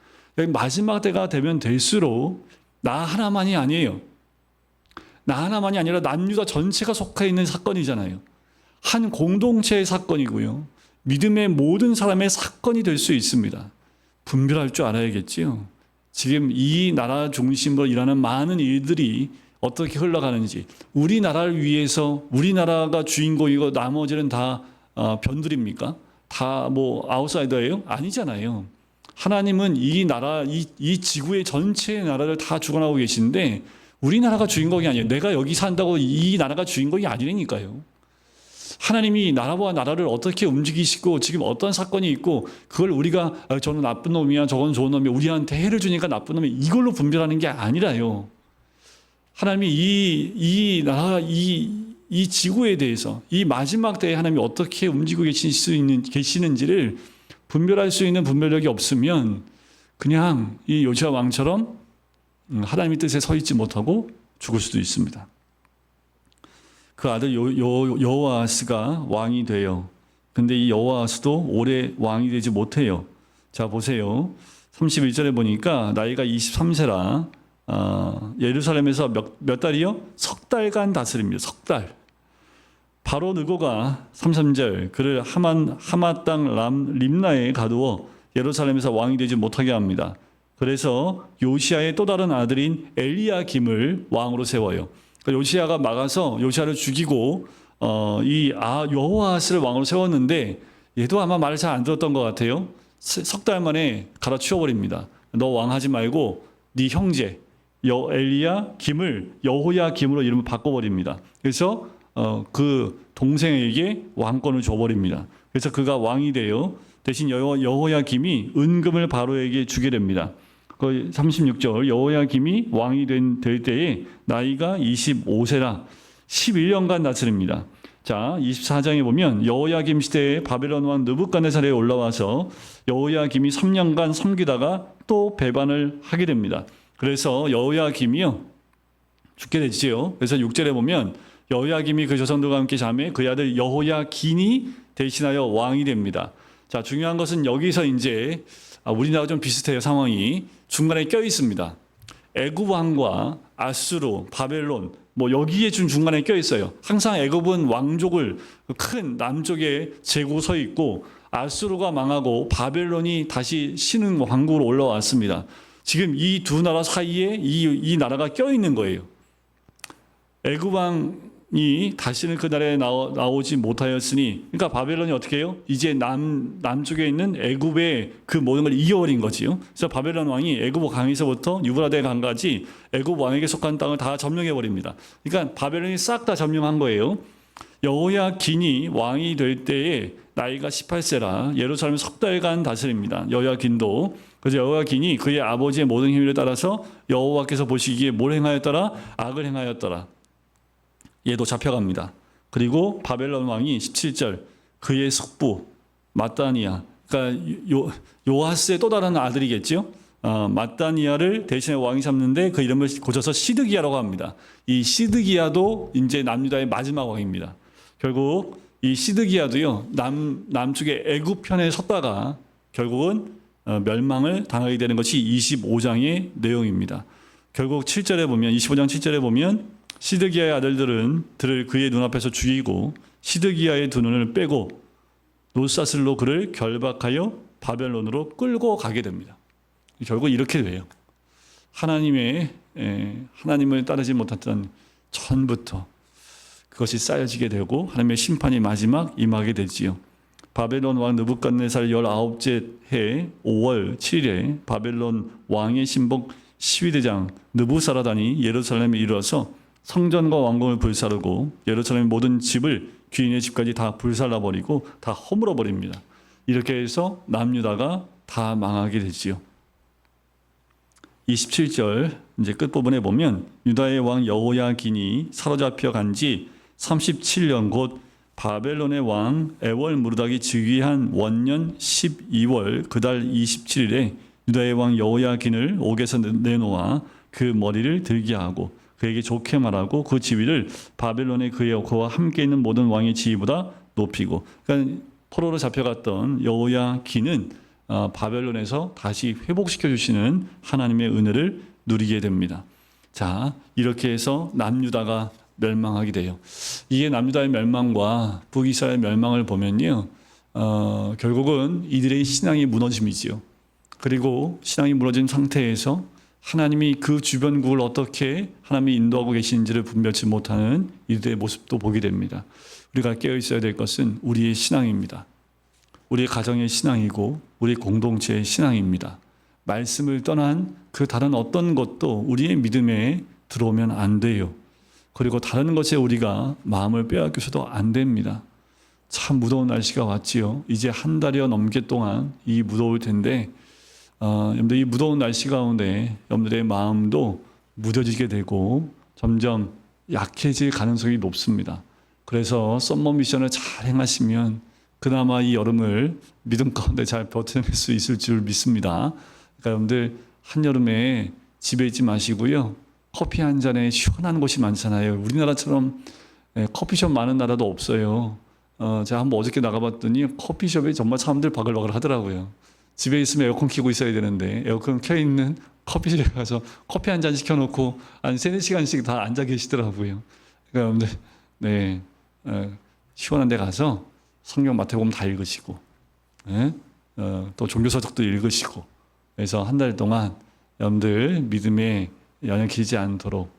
마지막 때가 되면 될수록 나 하나만이 아니에요. 나 하나만이 아니라 남유다 전체가 속해 있는 사건이잖아요. 한 공동체의 사건이고요. 믿음의 모든 사람의 사건이 될 수 있습니다. 분별할 줄 알아야겠지요. 지금 이 나라 중심으로 일하는 많은 일들이 어떻게 흘러가는지, 우리나라를 위해서 우리나라가 주인공이고 나머지는 다 변들입니까? 다 뭐 아웃사이더예요? 아니잖아요. 하나님은 이 나라, 이 지구의 전체의 나라를 다 주관하고 계신데 우리나라가 주인공이 아니에요. 내가 여기 산다고 이 나라가 주인공이 아니라니까요. 하나님이 나라와 나라를 어떻게 움직이시고 지금 어떤 사건이 있고 그걸 우리가 저는 나쁜 놈이야, 저건 좋은 놈이야, 우리한테 해를 주니까 나쁜 놈이 이걸로 분별하는 게 아니라요. 하나님이 이 나라, 이 지구에 대해서 이 마지막 때에 하나님이 어떻게 움직이고 계시는지를 분별할 수 있는 분별력이 없으면 그냥 이 요시야 왕처럼 하나님의 뜻에 서 있지 못하고 죽을 수도 있습니다. 그 아들 여호아스가 왕이 돼요. 근데 이 여호아스도 오래 왕이 되지 못해요. 자, 보세요. 31절에 보니까 나이가 23세라 예루살렘에서 몇 달이요? 석 달간 다스립니다. 석 달. 바로 느고가 33절 그를 하마 땅 림나에 가두어 예루살렘에서 왕이 되지 못하게 합니다. 그래서 요시야의 또 다른 아들인 엘리야김을 왕으로 세워요. 요시야가 막아서 요시야를 죽이고 여호아스를 왕으로 세웠는데 얘도 아마 말을 잘 안 들었던 것 같아요. 석 달 만에 갈아치워 버립니다. 너 왕하지 말고 네 형제 엘리야김을 여호야김으로 이름을 바꿔버립니다. 그래서 그 동생에게 왕권을 줘버립니다. 그래서 그가 왕이 되어 대신 여호야김이 은금을 바로에게 주게 됩니다. 36절 여호야김이 왕이 될 때에 나이가 25세라 11년간 다스립니다. 자, 24장에 보면 여호야김 시대에 바벨론 왕 느부갓네살에 올라와서 여호야김이 3년간 섬기다가 또 배반을 하게 됩니다. 그래서 여호야김이요 죽게 되지요. 그래서 6절에 보면 여호야김이 그 조상들과 함께 잠에 그 아들 여호야긴이 대신하여 왕이 됩니다. 자, 중요한 것은 여기서 이제 우리나라가 좀 비슷해요. 상황이 중간에 껴 있습니다. 애굽 왕과 아수르, 바벨론 뭐 여기에 좀 중간에 껴 있어요. 항상 애굽은 왕족을 큰 남쪽에 제국 서 있고 아수르가 망하고 바벨론이 다시 신흥 왕국으로 올라왔습니다. 지금 이 두 나라 사이에 이 나라가 껴 있는 거예요. 애굽 왕이 다시는 그 나라에 나오지 못하였으니, 그러니까 바벨론이 어떻게 해요? 이제 남쪽에 있는 애굽의 그 모든 걸 이겨버린 거지요. 그래서 바벨론 왕이 애굽 강에서부터 유브라데 강까지 애굽 왕에게 속한 땅을 다 점령해 버립니다. 그러니까 바벨론이 싹 다 점령한 거예요. 여호야긴이 왕이 될 때에 나이가 18세라 예루살렘 석 달간 다스립니다. 여호야긴도. 그래서 여호야긴이 그의 아버지의 모든 행위를 따라서 여호와께서 보시기에 뭘 행하였더라? 악을 행하였더라. 얘도 잡혀갑니다. 그리고 바벨론 왕이 17절 그의 숙부 마따니아, 그러니까 요아스의 또 다른 아들이겠죠. 마따니아를 대신에 왕이 삼는데 그 이름을 고쳐서 시드기야라고 합니다. 이 시드기야도 이제 남유다의 마지막 왕입니다. 결국 이 시드기야도요 남쪽의 애굽 편에 섰다가 결국은 멸망을 당하게 되는 것이 25장의 내용입니다. 결국 7절에 보면 25장 7절에 보면 시드기야의 아들들은 들을 그의 눈앞에서 죽이고 시드기야의 두 눈을 빼고 노사슬로 그를 결박하여 바벨론으로 끌고 가게 됩니다. 결국 이렇게 돼요. 하나님을 따르지 못했던 전부터 그것이 쌓여지게 되고 하나님의 심판이 마지막 임하게 되지요. 바벨론 왕 느부갓네살 19째 해 5월 7일에 바벨론 왕의 신복 시위대장 느부사라단이 예루살렘에 이르러서 성전과 왕궁을 불사르고 예루살렘의 모든 집을 귀인의 집까지 다 불살라버리고 다 허물어 버립니다. 이렇게 해서 남유다가 다 망하게 되지요. 27절 이제 끝부분에 보면 유다의 왕 여호야긴이 사로잡혀 간 지 37년 곧 바벨론의 왕 에월무르닥이 즉위한 원년 12월 그달 27일에 유다의 왕 여호야긴을 옥에서 내놓아 그 머리를 들게 하고 그에게 좋게 말하고 그 지위를 바벨론의 그와 함께 있는 모든 왕의 지위보다 높이고, 그러니까 포로로 잡혀갔던 여호야긴은 바벨론에서 다시 회복시켜 주시는 하나님의 은혜를 누리게 됩니다. 자, 이렇게 해서 남유다가 멸망하게 돼요. 이게 남유다의 멸망과 북이스라엘 멸망을 보면요, 결국은 이들의 신앙이 무너짐이지요. 그리고 신앙이 무너진 상태에서 하나님이 그 주변국을 어떻게 하나님이 인도하고 계시는지를 분별치 못하는 이들의 모습도 보게 됩니다. 우리가 깨어 있어야 될 것은 우리의 신앙입니다. 우리의 가정의 신앙이고 우리 공동체의 신앙입니다. 말씀을 떠난 그 다른 어떤 것도 우리의 믿음에 들어오면 안 돼요. 그리고 다른 것에 우리가 마음을 빼앗겨서도 안 됩니다. 참 무더운 날씨가 왔지요. 이제 한 달여 넘게 동안 이 무더울 텐데 여러분들 이 무더운 날씨 가운데 여러분들의 마음도 무뎌지게 되고 점점 약해질 가능성이 높습니다. 그래서 썸머 미션을 잘 행하시면 그나마 이 여름을 믿음 가운데 잘 버텨낼 수 있을 줄 믿습니다. 그러니까 여러분들 한여름에 집에 있지 마시고요. 커피 한 잔에 시원한 곳이 많잖아요. 우리나라처럼 커피숍 많은 나라도 없어요. 제가 한번 어저께 나가봤더니 커피숍에 정말 사람들 바글바글 하더라고요. 집에 있으면 에어컨 켜고 있어야 되는데 에어컨 켜있는 커피숍에 가서 커피 한 잔 시켜놓고 한 3-4시간씩 다 앉아 계시더라고요. 그러니까 여러분들 네, 시원한 데 가서 성경 마태복음 다 읽으시고 또 종교서적도 읽으시고 그래서 한 달 동안 여러분들 믿음에 영향 길지 않도록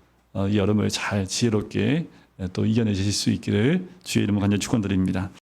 이 여름을 잘 지혜롭게 또 이겨내실 수 있기를 주의 이름으로 간절히 축원드립니다.